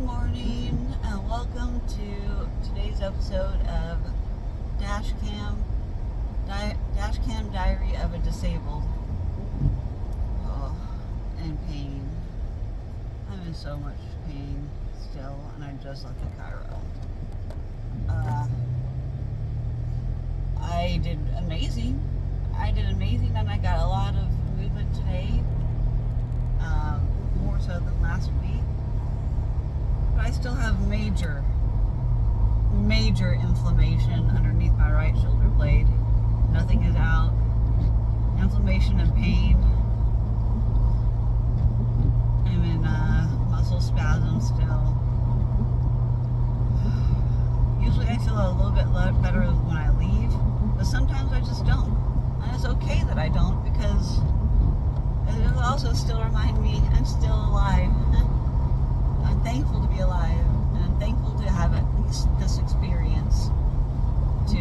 Good morning, and welcome to today's episode of Dashcam Diary of a Disabled. Oh, in pain. I'm in so much pain still, and I just left the chiro. I did amazing, and I got a lot of movement today, more so than last week. But I still have major inflammation underneath my right shoulder blade. Nothing is out. Inflammation and pain. I'm in muscle spasm still. Usually I feel a little bit better when I leave, but sometimes I just don't. And it's okay that I don't, because it will also still remind me I'm still alive. I'm thankful to be alive, and I'm thankful to have at least this experience to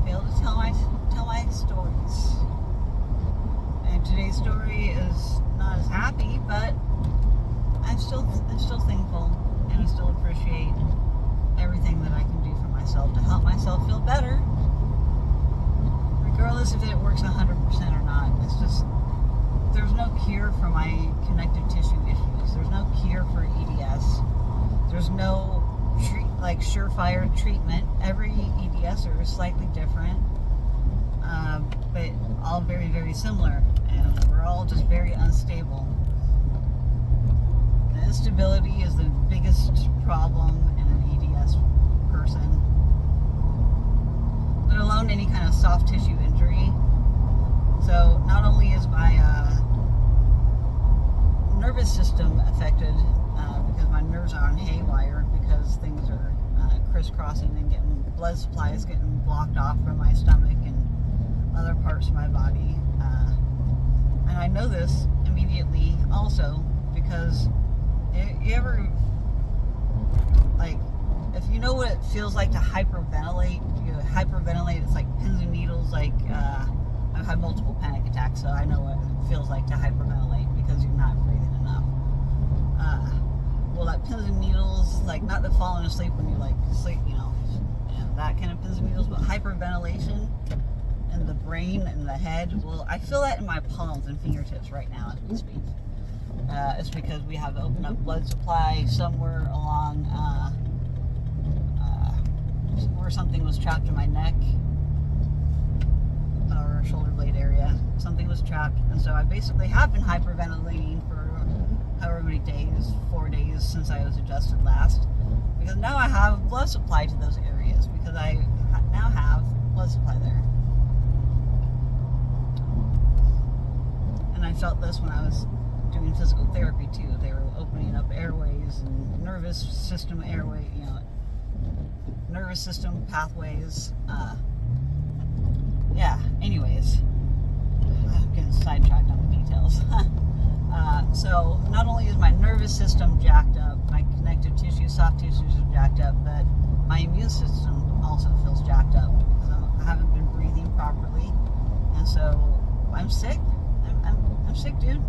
be able to tell my stories. And today's story is not as happy, but I'm still thankful, and I still appreciate everything that I can do for myself to help myself feel better, regardless if it works 100% or not. It's just, there's no cure for my connective tissue issues. There's no cure for EDS. There's no surefire treatment. Every EDSer is slightly different, but all very, very similar, and we're all just very unstable. The instability is the biggest problem in an EDS person, let alone any kind of soft tissue injury. So not only is my nervous system affected, because my nerves are on haywire, because things are crisscrossing and getting blood supplies getting blocked off from my stomach and other parts of my body. And I know this immediately also because you ever, if you know what it feels like to hyperventilate, it's like pins and needles. I've had multiple panic attacks, so I know what it feels like to hyperventilate because you're not breathing enough. Well, that pins and needles, not the falling asleep when you sleep, that kind of pins and needles, but hyperventilation in the brain and the head. Well, I feel that in my palms and fingertips right now as we speak. It's because we have opened up blood supply somewhere along where something was trapped in my neck or shoulder blade area. Something was trapped, and so I basically have been hyperventilating for however many days, 4 days since I was adjusted last, because now I have blood supply to those areas, because I now have blood supply there. And I felt this when I was doing physical therapy too. They were opening up airways and nervous system nervous system pathways. Anyways, I'm getting sidetracked on the details. So not only is my nervous system jacked up, my connective tissue, soft tissues are jacked up, but my immune system also feels jacked up because I haven't been breathing properly, and so I'm sick. I'm sick, dude.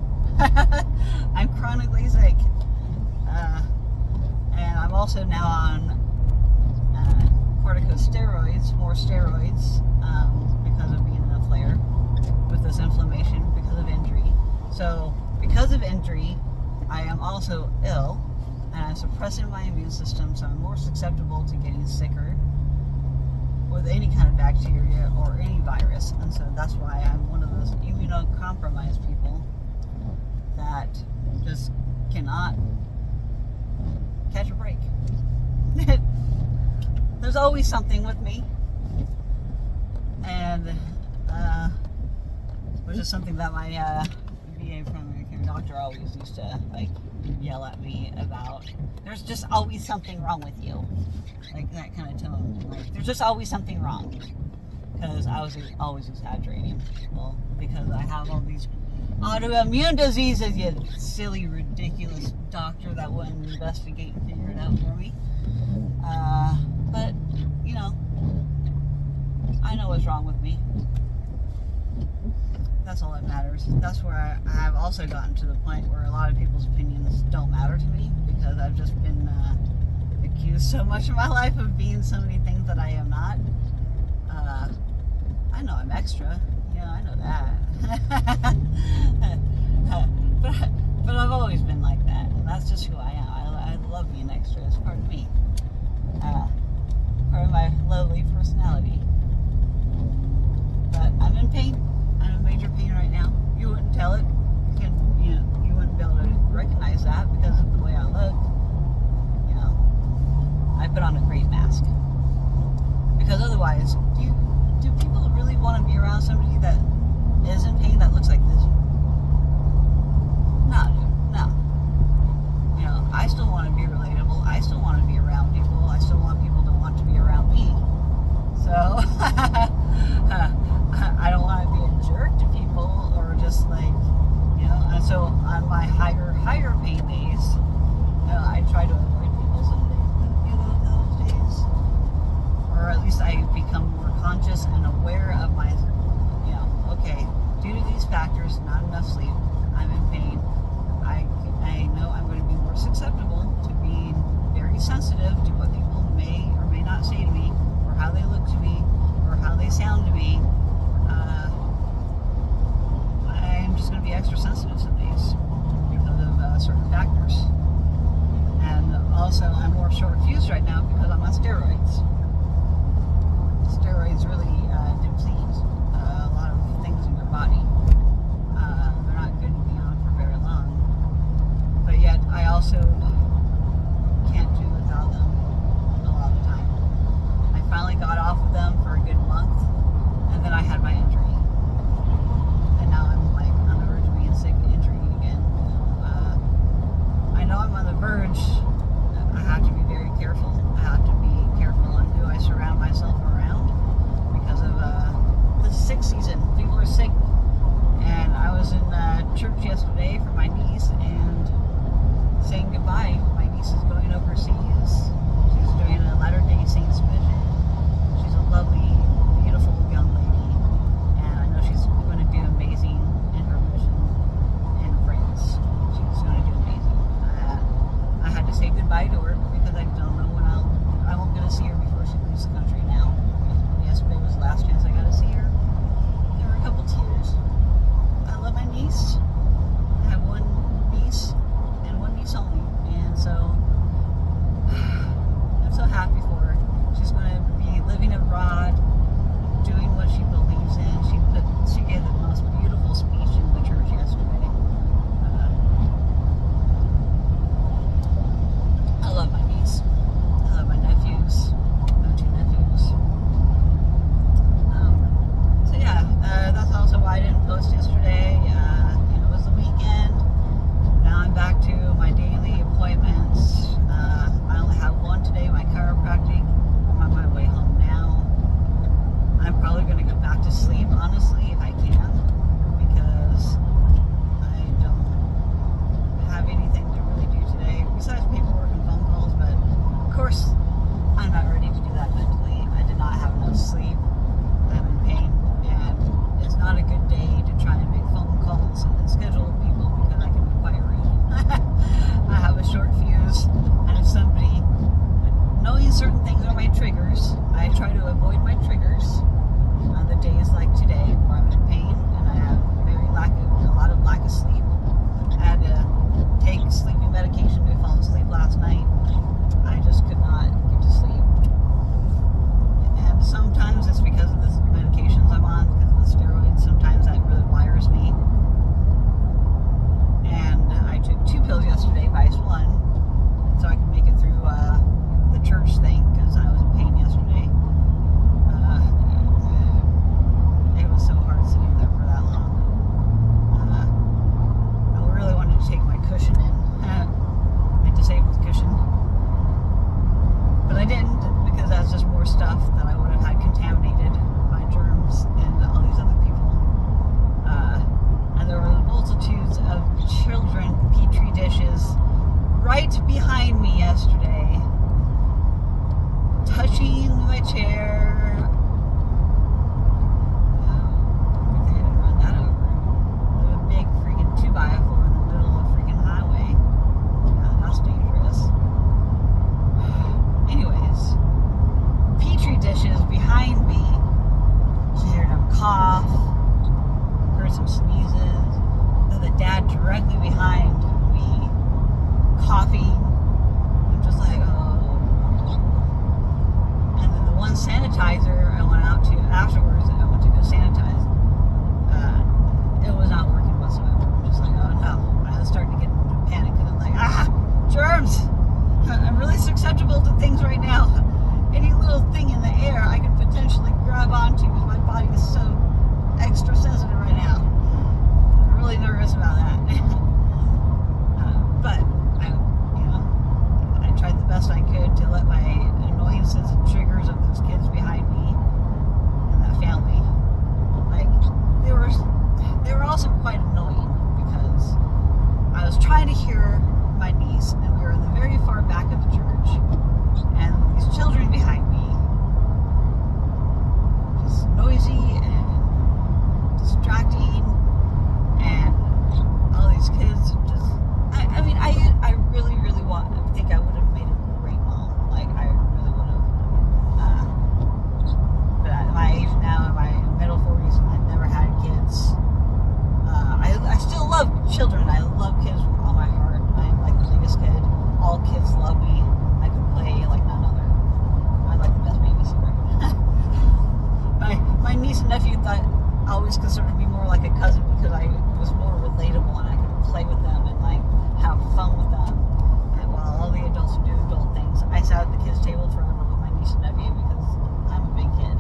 I'm chronically sick, and I'm also now on corticosteroids, more steroids, because of being in a flare with this inflammation because of injury. So because of injury, I am also ill, and I'm suppressing my immune system, so I'm more susceptible to getting sicker with any kind of bacteria or any virus. And so that's why I'm one of those immunocompromised people that just cannot catch a break. There's always something with me, and which is something that my VA primary care doctor always used to yell at me about. There's just always something wrong with you, that kind of tone. There's just always something wrong, because I was always exaggerating. Well, because I have all these autoimmune diseases, you silly, ridiculous doctor that wouldn't investigate and figure it out for me. But, I know what's wrong with me. That's all that matters. That's where I have also gotten to the point where a lot of people's opinions don't matter to me, because I I've just been accused so much of my life of being so many things that I am not. I know I'm extra. I know that. but I've always been like that, and that's just who I am. I love being extra. It's part of me. Part of my lovely personality. But I'm in pain. I'm in major pain right now. You wouldn't tell it. You wouldn't be able to recognize that because of the way I look. I put on a great mask. Because otherwise, do people really want to be around somebody that is in pain that looks like this? No, dude. No. I still want to be relatable. I still want to be around people. I still want people to want to be around me. So, I don't want to be a jerk to people or just and so on my higher pain days, I try to avoid people some those days. Or at least I become more conscious and aware of my, okay, due to these factors, not enough sleep, I'm in pain. I know I'm going to be more susceptible to being very sensitive to what people may or may not say to me, or how they look to me, or how they sound to me. I'm just going to be extra sensitive some days because of certain factors. And also, I'm more short-fused right now because I'm on steroids. Steroids really deplete a lot of things in your body. They're not good to be on for very long. But yet, I also can't do without them a lot of the time. I finally got off of them for a good month, and then I had my injury. And now I'm on the verge of being sick and injury again. I know I'm on the verge. I have to be very careful. I have to be careful on who I surround myself around because of the sick season. People are sick. And I was in church yesterday for my niece and saying goodbye. My niece is going overseas. She's doing a Latter-day Saints mission. She's a lovely, beautiful young lady. And I know she's going to do amazing in her mission in France. She's going to do amazing. I had to say goodbye to her because I don't know when I won't get to see her before she leaves the country now. Yesterday was the last chance I got to see her. There were a couple tears. I love my niece. I have one niece and one niece only. And so I'm so happy for her. She's going to be living abroad, doing what she believes in. She gave the most beautiful speech in the church yesterday. I love my niece. I love my nephews. I have 2 nephews. So yeah, that's also why I didn't post yesterday. It was the weekend. Now I'm back to my daily appointments. I only have one today, my chiropractic. I'm on my way home now. I'm probably going to go back to sleep, honestly, if I can, because I don't have anything to really do today besides paperwork and phone calls. But of course, I'm not ready to do that mentally. I did not have enough sleep. I'm in pain, and it's not a good day to try and make phone calls and schedule people because I can be quite rude. I have a short fuse, and if somebody, knowing certain things are my triggers, I try to avoid my triggers on the days like today where I'm in pain and I have a lot of lack of sleep. I had to take sleeping medication to fall asleep last night. I just could not get to sleep. And sometimes it's because of the medications I'm on, because of the steroids. Sometimes that really wires me. And I took 2 pills yesterday, vice 1, so I could make it through the church thing because I was in pain yesterday. It was so hard sitting there for that long. I really wanted to take my cushion in, my disabled cushion. But I didn't because that's just more stuff that I would have had contaminated by germs and all these other people. And there were multitudes of children petri dishes right coughing. I'm just like, oh. And then the one sanitizer I went out to afterwards, and I went to go sanitize. It was not working whatsoever. I'm just like, oh no. I was starting to get into panic because I'm like, germs. I'm really susceptible to things right now. Any little thing in the air I could potentially grab onto because my body is so extra sensitive right now. I'm really nervous about that. But I tried the best I could to let my annoyances and triggers of those kids behind me and that family, like, they were also quite annoying because I was trying to hear my niece, and we were in the very far back of the church, and these children behind me, just noisy and distracting, and all these kids just, I really, really think I would have made a great mom. Like, I really would have. But at my age now, in my middle 40s, and I've never had kids. I still love children. I love kids with all my heart. I'm like the biggest kid. All kids love me. I can play like none other. I'm like the best babysitter. my niece and nephew always considered me more like a cousin because I was more relatable and I could play with them and like have fun with them. And while all the adults would do adult things, I sat at the kids' table forever with my niece and nephew because I'm a big kid.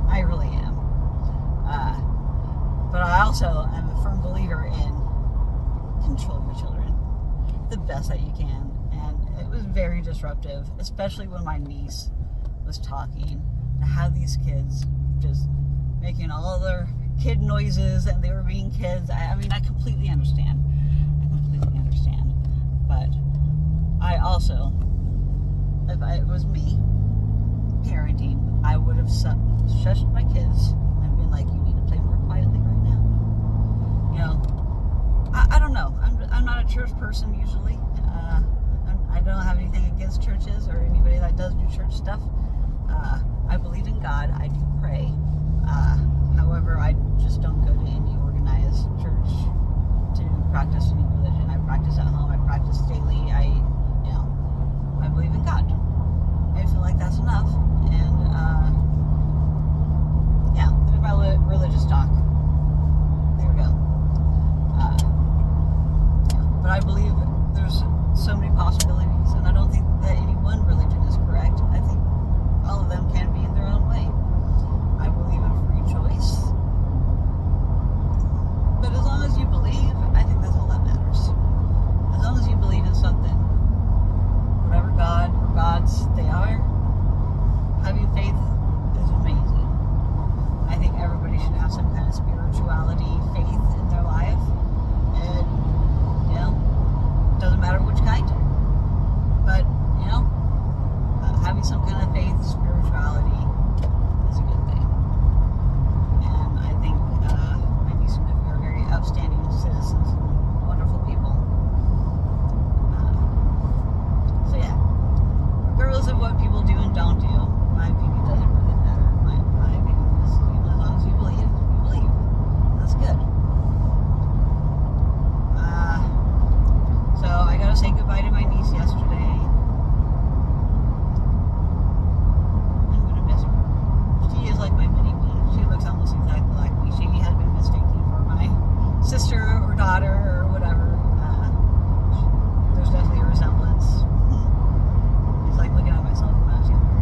I really am. But I also am a firm believer in control your children the best that you can. And it was very disruptive, especially when my niece was talking, to have these kids just making all their kid noises and they were being kids. I completely understand. But I also, if it was me parenting, I would have shushed my kids and been like, you need to play more quietly right now. I don't know. I'm not a church person usually. I don't have anything against churches or anybody that does do church stuff. I believe in God. I do pray. However, I just don't go to any organized church to practice any religion. I practice at home. I practice daily. I believe in God. I feel like that's enough. And there's my religious talk. There we go. But I believe there's so many possibilities, and I don't think that any one religion is correct. I think all of them can be in their own way. I believe in free choice. But as long as you believe, I think that's all that matters. As long as you believe in something, whatever God or gods they are, having faith is amazing. I think everybody should have some kind of spirituality, faith in their life. And, doesn't matter which kind. But, having some kind of faith, spirituality is a good thing. And I think my niece and nephew are very upstanding citizens and wonderful people. Regardless of what people do and don't do, my opinion doesn't really matter. My opinion is, as long as you believe, you believe. That's good. So I got to say goodbye to my niece yesterday. I'm going to miss her. She is like my mini-me. She looks almost exactly like me. She has been mistaken for my sister or daughter or whatever. There's definitely a resemblance. It's like looking at myself when I was younger.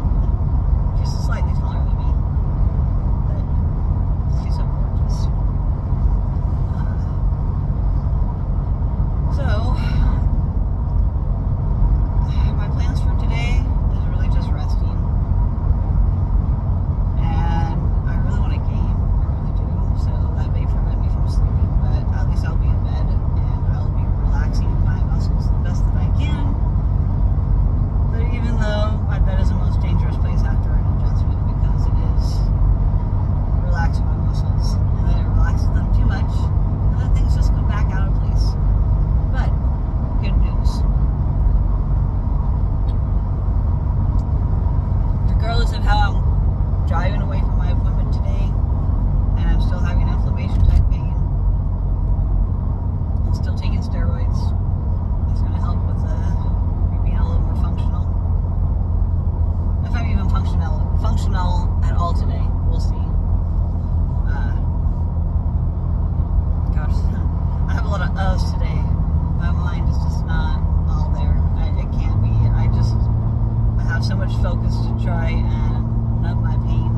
try and numb my pain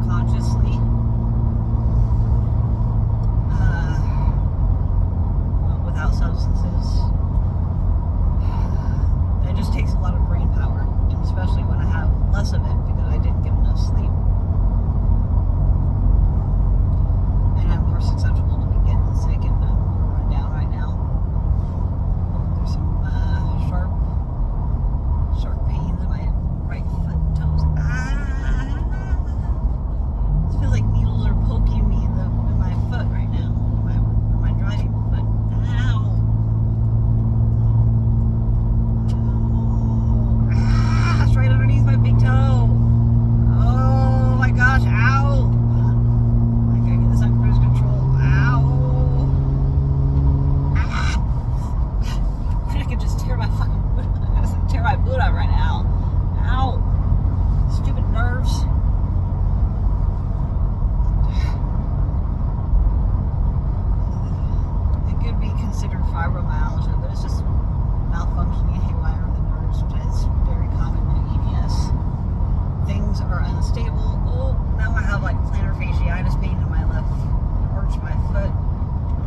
consciously. Without substances. It just takes a lot of brain power, and especially when I have less of it because I didn't get enough sleep. And I'm more susceptible to be getting sick and more run down right now. There's some sharp pains in my right foot and toes. It feels like needles are poking me in my foot right now. My driving foot. Ow. It's right underneath my big toe. Oh my gosh, ow. I gotta get this on cruise control. Ow. Ah. I could just tear my fucking boot. I'm gonna tear my boot out right now. Ow. Stupid nerves. It could be considered fibromyalgia, but it's just malfunctioning haywire of the nerves, which is very common in EDS. Things are unstable. Oh, now I have like plantar fasciitis pain in my left arch of my foot.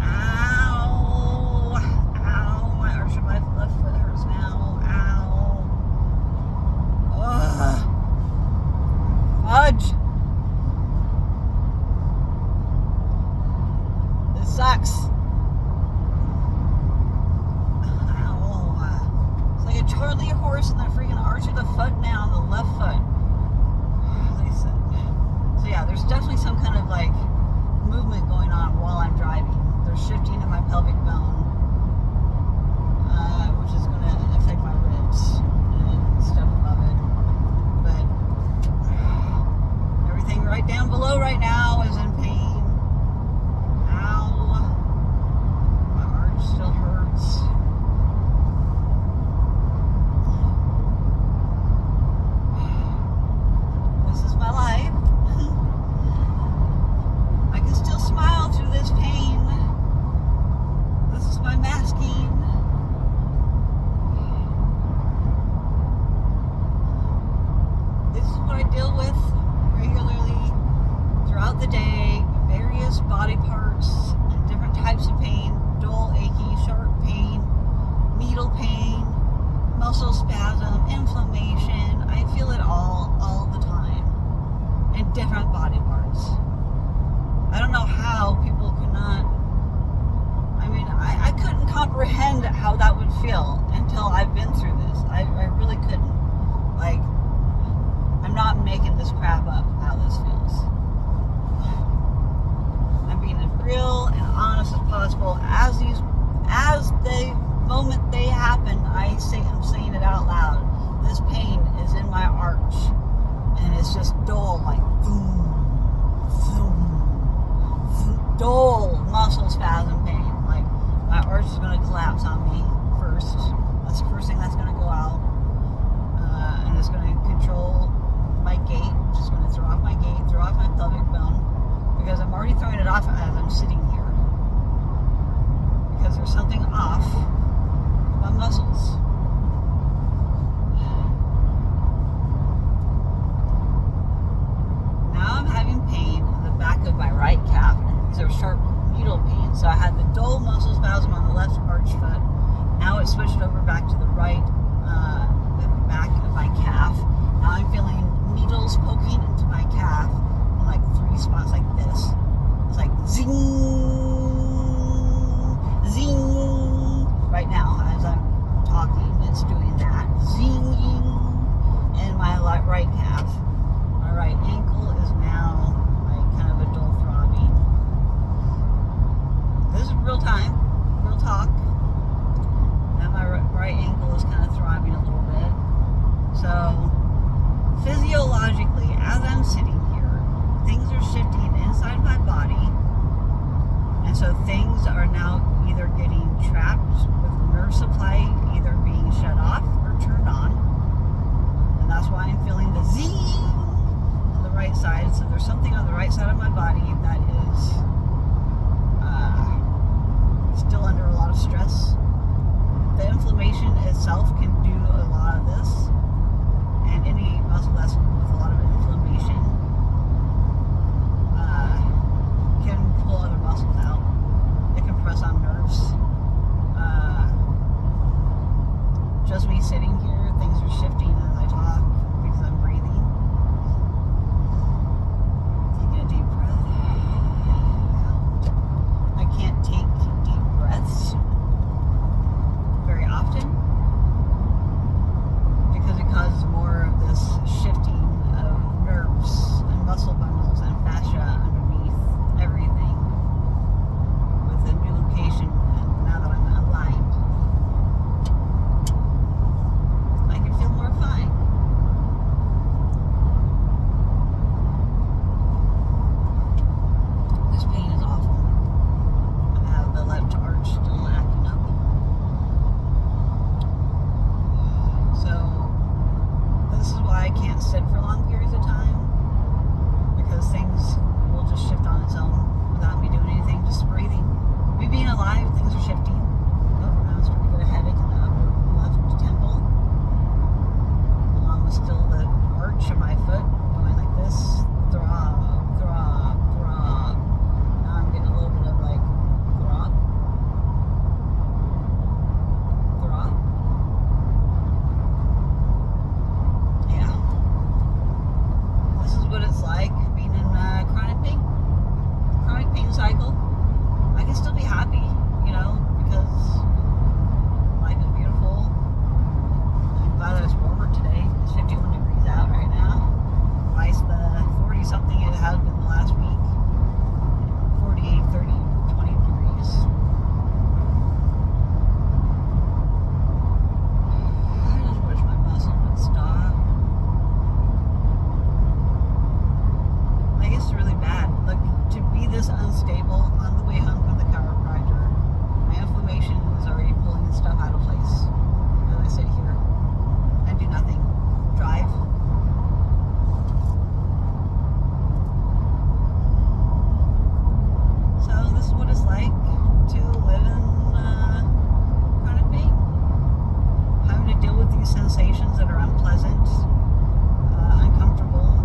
Ow! Ow! My arch of my left foot hurts now. Ow! Ugh! Fudge! This sucks. A Charlie horse in the freaking arch of the foot now, the left foot. Like I said. So yeah, there's definitely some kind of like movement going on while I'm driving. There's shifting in my pelvic bone, which is going to affect my ribs and stuff above it. But everything right down below right now is in pain. Ow. My arch still hurts. My life. I can still smile through this pain. This is my masking. This is what I deal with regularly throughout the day. Various body parts and different types of pain. Dull, achy, sharp pain, needle pain, muscle spasm, inflammation. I feel it all the time. In different body parts. I don't know how people could not. I mean, I couldn't comprehend how that would feel until I've been through this. I really couldn't. Like, I'm not making this crap up how this feels. I'm being as real and honest as possible. As the moment they happen, I'm saying it out loud. This pain is in my arch. And it's just dull, like boom, boom, boom, dull muscle spasm pain. Like my arch is going to collapse on me first. That's the first thing that's going to go out. And it's going to control my gait. It's just going to throw off my gait, throw off my pelvic bone. Because I'm already throwing it off as I'm sitting here. Because there's something off with my muscles. Now I'm having pain in the back of my right calf, and these are sharp needle pains. So I had the dull muscle spasm on the left arch foot. Now it switched over back to the right back of my calf. Now I'm feeling needles poking into my calf in like 3 spots like this. It's like zing, zing. Right now, as I'm talking, it's doing that. Zinging in my right calf. My right ankle is now like kind of a dull throbbing. This is real time, real talk. Now my right ankle is kind of throbbing a little bit. So physiologically, as I'm sitting here, things are shifting inside my body. And so things are now either getting trapped with nerve supply either being shut off or turned on. And that's why I'm feeling the zing on the right side. So there's something on the right side of my body that is still under a lot of stress. The inflammation itself can do a lot of this. And any muscle that's me sitting here, things are shifting as I talk because I'm breathing. Taking a deep breath. I can't take deep breaths very often because it causes more of this shifting of nerves and muscle bundles and fascia underneath everything with a new location. And now that I'm aligned, I can feel more fine. This pain is awful. I have the left arch still acting up. So this is why I can't sit for long periods of time, because things will just shift on its own without me doing anything, just breathing. Me being alive, things are shifting. Oh, now I'm starting to get a headache in the upper left temple, along with still the arch of my foot going like this, throb, throb, throb. Now I'm getting a little bit of like throb, throb. Yeah. This is what it's like being in chronic pain cycle. I can still be happy, because life is beautiful. I'm glad that it's warmer today. It's 51 degrees out right now. Twice the 40 something it has been the last week. 48, 30, 20 degrees. I just wish my muscle would stop. Like, it's really bad. Like, to be this unstable on the way home from the chiropractor, my inflammation is already pulling stuff out of place as I sit here and do nothing. Drive. So this is what it's like to live in chronic pain. Having to deal with these sensations that are unpleasant, uncomfortable,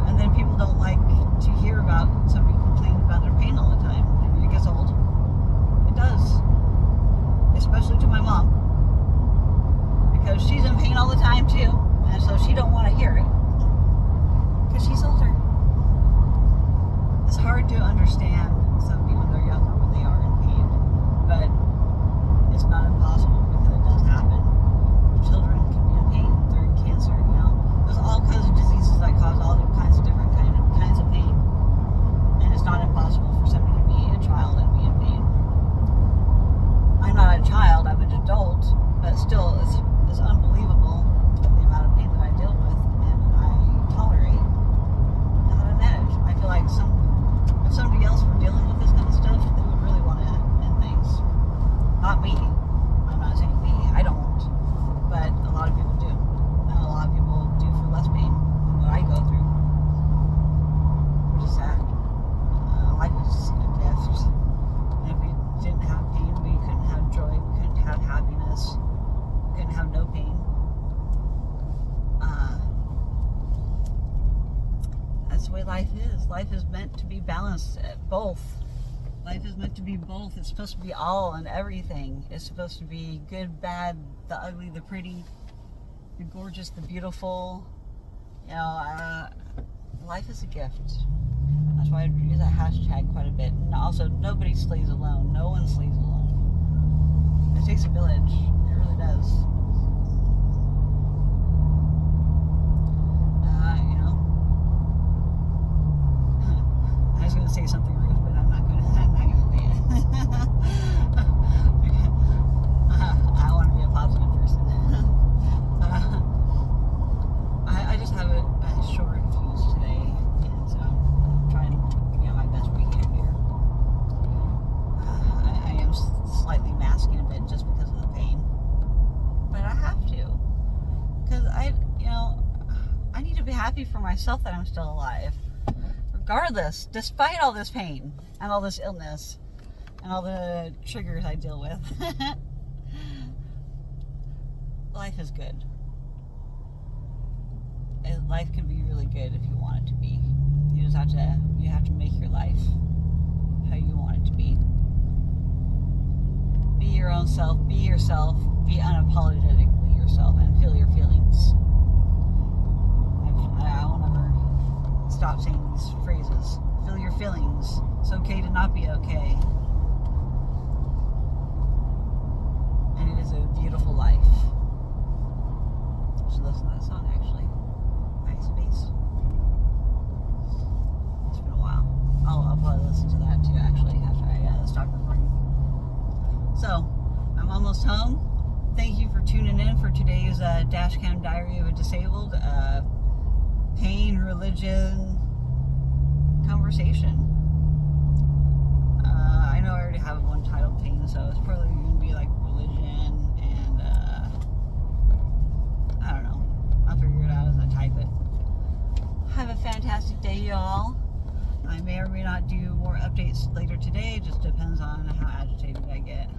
and then people don't like to hear about somebody complaining about their pain all the time. I mean, it gets old. It does. Especially to my mom. Because she's in pain all the time too. And so she don't want to hear it. Because she's older. It's hard to understand somebody when they're younger when they are in pain. But it's not impossible because it does happen. Children can be in pain during cancer, There's all kinds of diseases that cause all kinds of different kinds of pain. And it's not impossible for somebody to be a child and be in pain. I'm not a child, I'm an adult, but still it's unbelievable the amount of pain that I deal with and I tolerate and that I manage. I feel like if somebody else were dealing with this kind of stuff, they would really want to end things. Not me. I'm not saying me. I don't. But a lot of people do. And a lot of people do for less pain than what I go through. Which is sad. Life is a gift. And if we didn't have pain, we couldn't have joy, we couldn't have happiness, we couldn't have no pain. That's the way life is. Life is meant to be balanced at both. Life is meant to be both. It's supposed to be all and everything. It's supposed to be good, bad, the ugly, the pretty, the gorgeous, the beautiful. Life is a gift. That's why I use that hashtag quite a bit. And also, nobody slays alone. No one slays alone. It takes a village. It really does. I was going to say something rude, but I'm not going to say it. I want to be a positive person. I just have a short fuse today, and so I'm trying to get my best weekend here. I am slightly masking a bit just because of the pain, but I have to, because I need to be happy for myself that I'm still alive, regardless, despite all this pain and all this illness and all the triggers I deal with. Life is good. Life can be really good if you want it to be. You just have to make your life how you want it to be. Be your own self, be yourself, be thank you for tuning in for today's Dashcam Diary of a Disabled pain, religion conversation. I know I already have one titled pain, so it's probably going to be like religion and I don't know. I'll figure it out as I type it. Have a fantastic day, y'all. I may or may not do more updates later today. It just depends on how agitated I get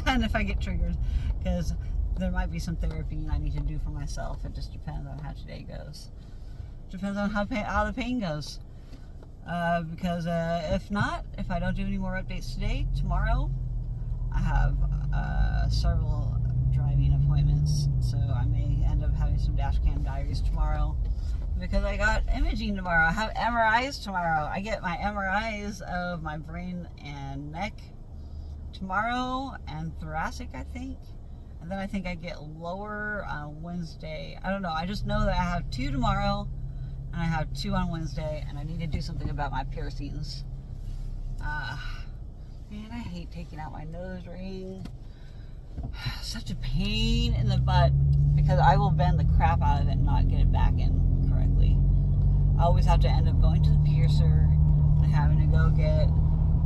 and if I get triggered, because there might be some therapy I need to do for myself. It just depends on how today goes. Depends on how the pain goes. Because if I don't do any more updates today, tomorrow I have several driving appointments, so I may end up having some Dashcam diaries tomorrow. Because I got imaging tomorrow. I have MRIs tomorrow. I get my MRIs of my brain and neck tomorrow, and thoracic, I think. And then I think I get lower on Wednesday. I don't know. I just know that I have 2 tomorrow, and I have 2 on Wednesday, and I need to do something about my piercings. Man, I hate taking out my nose ring. Such a pain in the butt, because I will bend the crap out of it and not get it back in correctly. I always have to end up going to the piercer and having to go get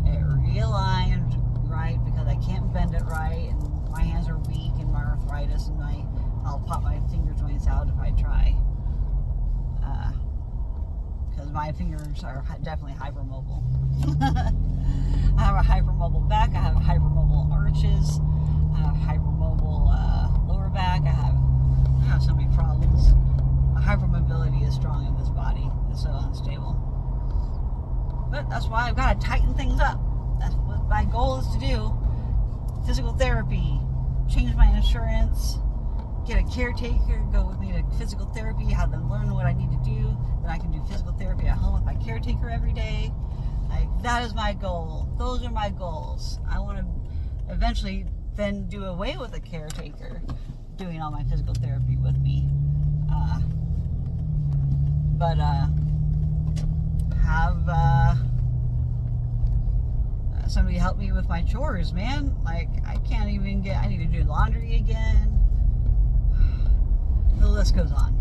it realigned right, because I can't bend it right, and my hands are weak and my arthritis, and I'll pop my finger joints out if I try, because my fingers are definitely hypermobile. I have a hypermobile back, I have hypermobile arches, I have hypermobile lower back, I have so many problems. Hypermobility is strong in this body. It's so unstable. But that's why I've got to tighten things up. That's what my goal is to do. Physical therapy. Change my insurance. Get a caretaker. Go with me to physical therapy. Have them learn what I need to do. Then I can do physical therapy at home with my caretaker every day. That is my goal. Those are my goals. I want to eventually then do away with a caretaker doing all my physical therapy with me. But have somebody help me with my chores, man. Like, I need to do laundry again. The list goes on.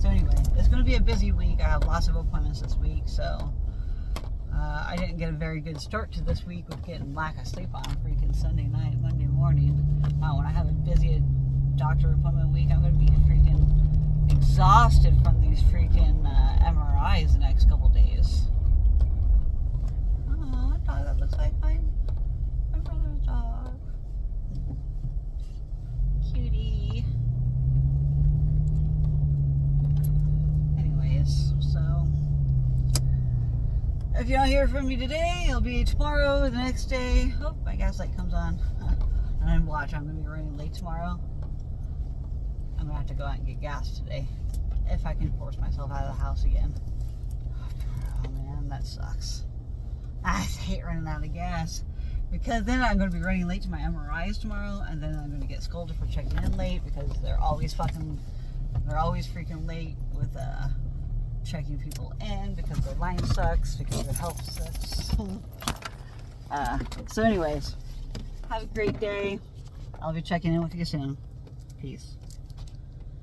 So anyway, it's going to be a busy week. I have lots of appointments this week, so I didn't get a very good start to this week with getting lack of sleep on freaking Sunday night, Monday morning. When I have a busy doctor appointment week, I'm going to be freaking exhausted from these freaking MRIs the next couple days. Oh, a dog that looks like my brother's dog. Cutie. Anyways, so if you don't hear from me today, it'll be tomorrow, the next day. Oh, my gas light comes on. And then watch, I'm going to be running late tomorrow. I'm going to have to go out and get gas today, if I can force myself out of the house again. Oh man, that sucks. I hate running out of gas, because then I'm going to be running late to my MRIs tomorrow, and then I'm going to get scolded for checking in late, because they're always freaking late with checking people in, because their line sucks, because their health sucks. So anyways, have a great day. I'll be checking in with you soon. Peace.